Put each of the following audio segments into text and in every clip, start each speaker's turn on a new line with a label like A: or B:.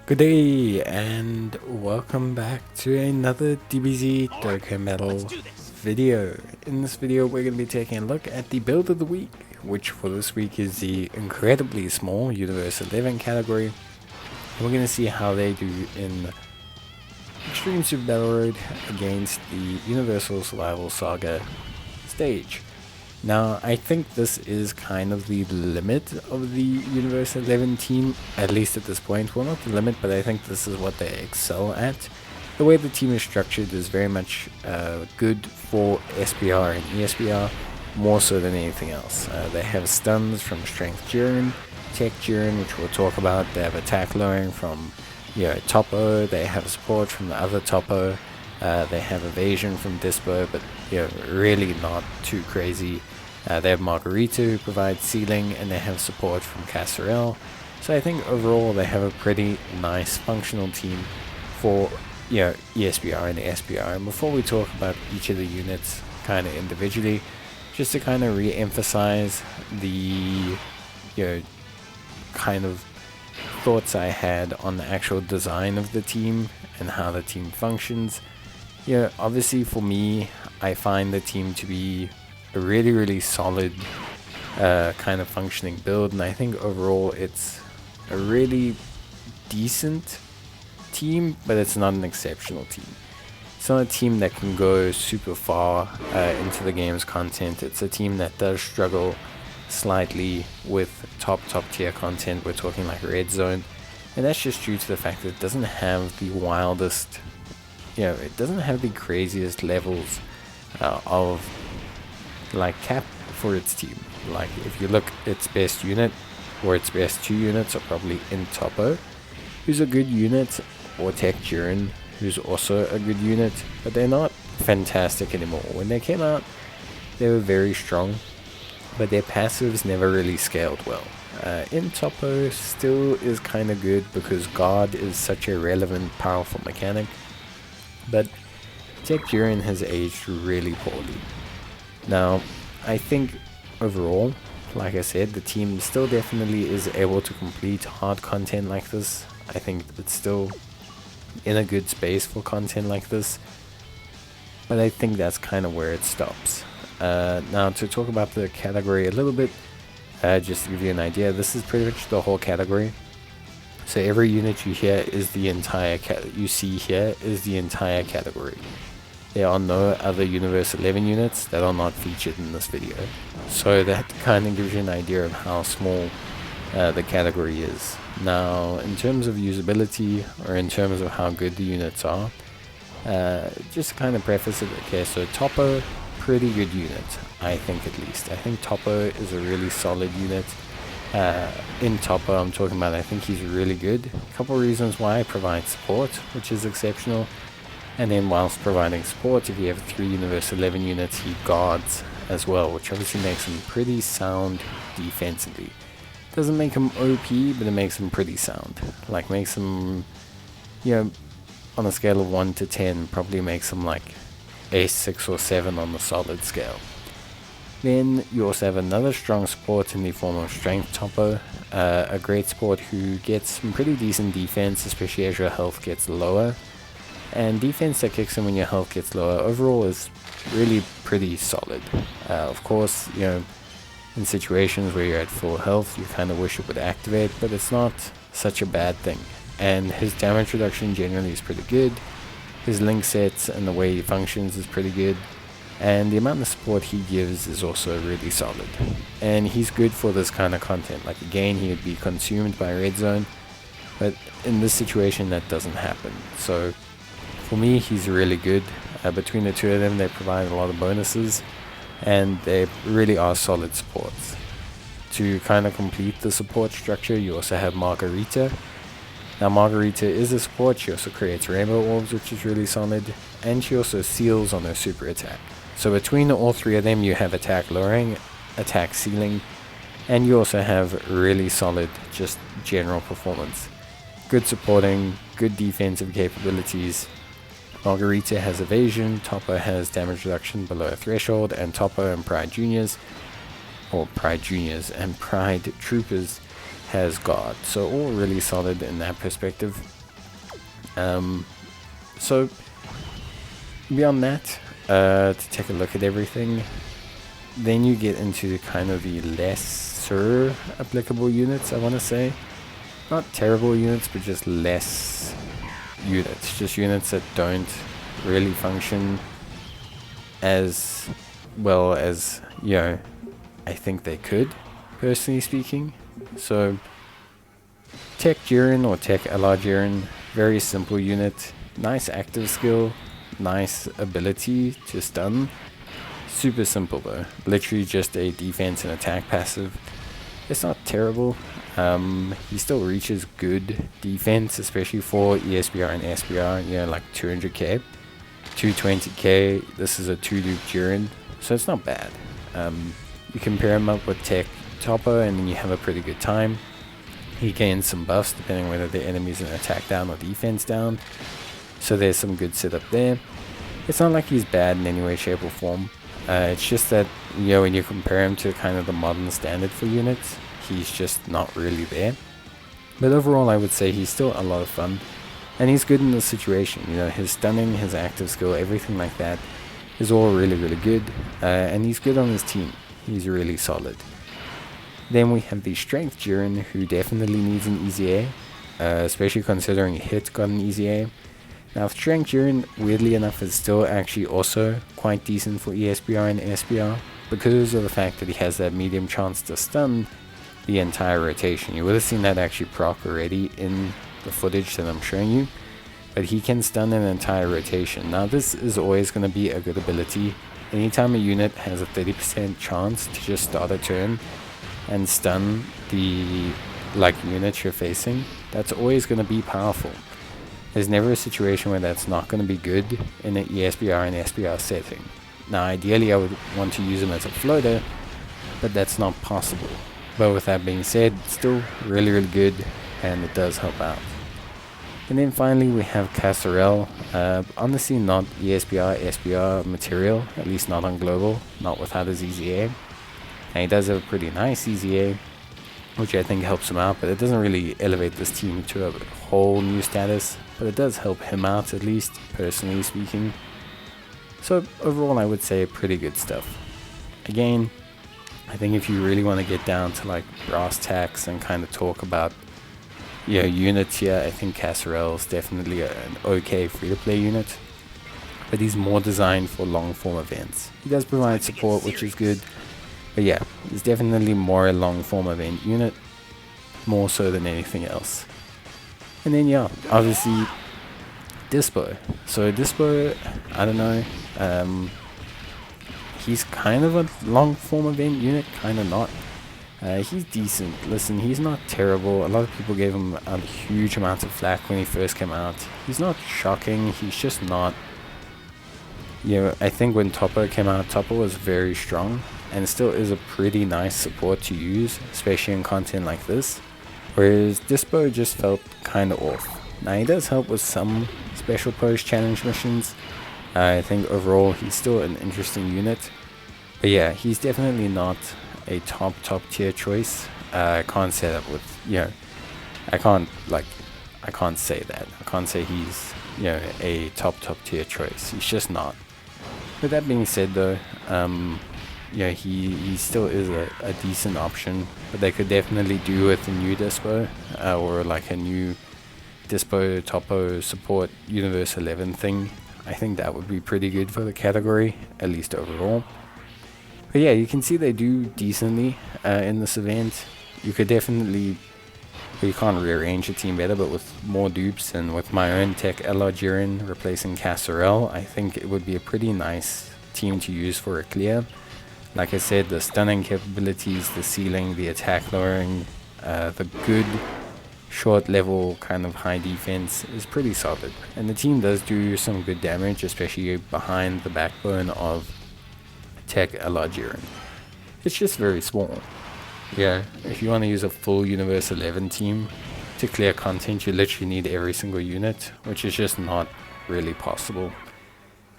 A: Good day and welcome back to another Dbz Dokkan Metal video. In this video we're going to be taking a look at the build of the week, which for this week is the incredibly small Universe 11 category. And we're going to see how they do in Extreme Super Battle Road against the Universal Survival Saga stage. Now, I think this is kind of the limit of the Universe 11 team, at least at this point. Well, not the limit, but I think this is what they excel at. The way the team is structured is very much good for SPR and ESPR, more so than anything else. They have stuns from Strength Jiren, Tech Jiren, which we'll talk about. They have attack lowering from Topo. They have support from the other Topo. They have evasion from Dispo, but really not too crazy. They have Margarita, who provides sealing, and they have support from Casserelle. So I think overall they have a pretty nice functional team for ESPR and SPR. And before we talk about each of the units kind of individually, just to kind of re-emphasize the kind of thoughts I had on the actual design of the team and how the team functions. Obviously for me, I find the team to be a really solid kind of functioning build, and I think overall it's a really decent team, but it's not an exceptional team. It's not a team that can go super far into the game's content. It's a team that does struggle slightly with top tier content. We're talking like Red Zone, and that's just due to the fact that it doesn't have the wildest, it doesn't have the craziest levels of like cap for its team. Like if you look, its best unit or its best two units are probably in Topo, who's a good unit, or Tech Jiren, who's also a good unit, but they're not fantastic anymore. When they came out, they were very strong, but their passives never really scaled well. In Topo still is kind of good because guard is such a relevant, powerful mechanic, but Tech Jiren has aged really poorly. Now, I think overall, like I said, the team still definitely is able to complete hard content like this. I think it's still in a good space for content like this, but I think that's kind of where it stops. Now, to talk about the category a little bit, just to give you an idea, this is pretty much the whole category. So every unit you hear is the entire you see here is the entire category. There are no other Universe 11 units that are not featured in this video. So that kind of gives you an idea of how small the category is. Now, in terms of usability, or in terms of how good the units are, just to kind of preface it, okay, so Topo, pretty good unit, I think at least. I think Topo is a really solid unit. In Topo, I'm talking about, I think he's really good. A couple reasons why: I provide support, which is exceptional. And then whilst providing support, if you have 3 Universe 11 units, he guards as well, which obviously makes him pretty sound defensively. Doesn't make him OP, but it makes him pretty sound. Like makes him, on a scale of 1 to 10, probably makes him like a 6 or 7 on the solid scale. Then you also have another strong support in the form of Strength Topo, a great support who gets some pretty decent defense, especially as your health gets lower. And defense that kicks in when your health gets lower overall is really pretty solid. Of course, in situations where you're at full health, you kind of wish it would activate, but it's not such a bad thing. And his damage reduction generally is pretty good. His link sets and the way he functions is pretty good. And the amount of support he gives is also really solid. And he's good for this kind of content. Like again, he would be consumed by Red Zone, but in this situation that doesn't happen. So for me, he's really good. Between the two of them, they provide a lot of bonuses, and they really are solid supports. To kind of complete the support structure, you also have Margarita. Now, Margarita is a support. She also creates rainbow orbs, which is really solid, and she also seals on her super attack. So between all 3 of them, you have attack lowering, attack sealing, and you also have really solid just general performance. Good supporting, good defensive capabilities. Margarita has evasion, Topo has damage reduction below a threshold, and Topo and Pride Juniors and Pride Troopers has guard, so all really solid in that perspective. So beyond that, to take a look at everything, then you get into kind of the lesser applicable units, I want to say. Not terrible units, but just less units. Just units that don't really function as well as, you know, I think they could, personally speaking. So Tech Jiren or Tech LR Jiren, very simple unit. Nice active skill, nice ability to stun. Super simple though, literally just a defense and attack passive. It's not terrible. He still reaches good defense, especially for ESBR and SBR, you know, like 200k, 220k. This is a 2-loop Jiren, so it's not bad. You can pair him up with Tech Topper and then you have a pretty good time. He gains some buffs depending whether the enemy's an attack down or defense down, so there's some good setup there. It's not like he's bad in any way, shape or form. It's just that, you know, when you compare him to kind of the modern standard for units, he's just not really there. But overall, I would say he's still a lot of fun, and he's good in this situation. You know, his stunning, his active skill, everything like that is all really, really good, and he's good on his team. He's really solid. Then we have the Strength Jiren, who definitely needs an easy A, especially considering Hit got an easy A. Now, Strength Jiren, weirdly enough, is still actually also quite decent for ESBR and SBR because of the fact that he has that medium chance to stun the entire rotation. You would have seen that actually proc already in the footage that I'm showing you, but he can stun an entire rotation. Now, this is always going to be a good ability. Anytime a unit has a 30% chance to just start a turn and stun the units you're facing, that's always going to be powerful. There's never a situation where that's not going to be good in an ESBR and SBR setting. Now, ideally, I would want to use him as a floater, but that's not possible. But with that being said, it's still really, really good, and it does help out. And then finally, we have Casserelle. Honestly, not ESBR, SBR material, at least not on global, not without his EZA. And he does have a pretty nice EZA, which I think helps him out, but it doesn't really elevate this team to a whole new status, but it does help him out, at least personally speaking. So overall, I would say pretty good stuff. Again, I think if you really want to get down to like brass tacks and kind of talk about, you know, units here, I think Casserelle is definitely an okay free-to-play unit, but he's more designed for long-form events. He does provide support, which is good. But yeah, he's definitely more a long-form event unit, more so than anything else. And then yeah, obviously Dispo. So Dispo, I don't know, he's kind of a long-form event unit, kind of not. He's decent. Listen, he's not terrible. A lot of people gave him a huge amount of flack when he first came out. He's not shocking, he's just not... You know, I think when Topper came out, Topper was very strong, and still is a pretty nice support to use, especially in content like this. Whereas Dispo just felt kind of off. Now he does help with some special post challenge missions. I think overall he's still an interesting unit. But yeah, he's definitely not a top tier choice. I can't say that with, you know, I can't say that. I can't say he's, you know, a top tier choice. He's just not. With that being said though, yeah, he still is a decent option, but they could definitely do with a new Dispo, or like a new Dispo Topo support Universe 11 thing. I think that would be pretty good for the category, at least overall. But yeah, you can see they do decently in this event. You could definitely, well, you can't rearrange a team better, but with more dupes and with my own Tech LR Jiren replacing Casserelle, I think it would be a pretty nice team to use for a clear. Like I said, the stunning capabilities, the ceiling, the attack lowering, the good short level kind of high defense is pretty solid. And the team does do some good damage, especially behind the backbone of Tech LR Jiren. It's just very small. Yeah, if you want to use a full Universe 11 team to clear content, you literally need every single unit, which is just not really possible.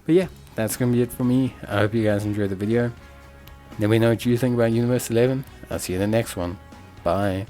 A: But yeah, that's going to be it for me. I hope you guys enjoyed the video. Let me know what you think about Universe 11. I'll see you in the next one. Bye.